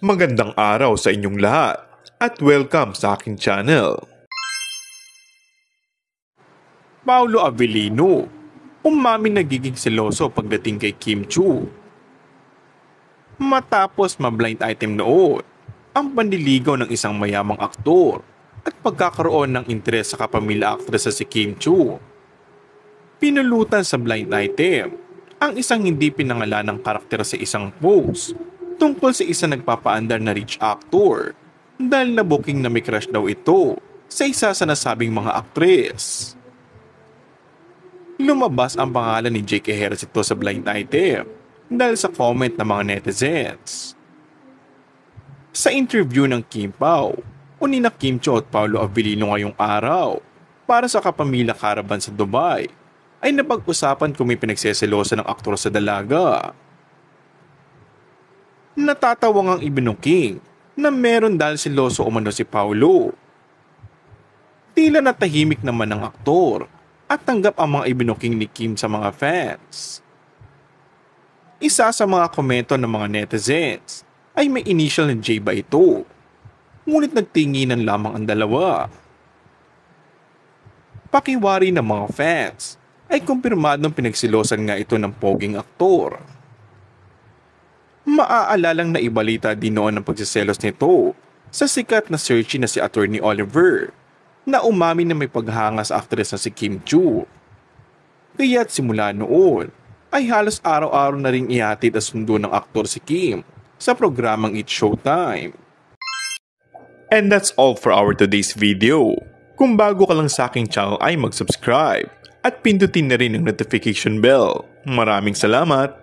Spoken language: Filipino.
Magandang araw sa inyong lahat at welcome sa aking channel. Paolo Avellino, umaming nagiging seloso pagdating kay Kim Chiu. Matapos ma-blind item noon, ang panliligaw ng isang mayamang aktor at pagkakaroon ng interes sa kapamilya aktres sa si Kim Chiu. Pinulutan sa blind item ang isang hindi pinangalanang karakter sa isang post tungkol sa isang nagpapaandar na rich actor dahil na-booking na may crush daw ito sa isa sa nasabing mga aktres. Lumabas ang pangalan ni Jake Ejercito sa blind item dahil sa comment ng mga netizens. Sa interview ng Kim Pao, unina Kim Chiu at Paolo Avellino ngayong araw para sa Kapamilya Caravan sa Dubai, ay napag-usapan kung may pinagseselosa ng aktor sa dalaga. Natatawang ang ibinuking na meron dahil seloso umano si Paolo. Tila natahimik naman ang aktor at tanggap ang mga ibinuking ni Kim sa mga fans. Isa sa mga komento ng mga netizens ay may initial ng J ba ito, ngunit nagtinginan lamang ang dalawa. Pakiwari ng mga fans ay kumpirmadong pinagsilosan nga ito ng poging aktor. Maaalalang naibalita din noon ang pagsiselos nito sa sikat na searchy na si Attorney Oliver na umamin na may paghanga sa aktres na si Kim Chiu. Kaya't simula noon ay halos araw-araw na ring ihatid ang sundo ng aktor si Kim sa programang It's Showtime. And that's all for our today's video. Kung bago ka lang sa aking channel ay mag-subscribe at pindutin na rin ang notification bell. Maraming salamat!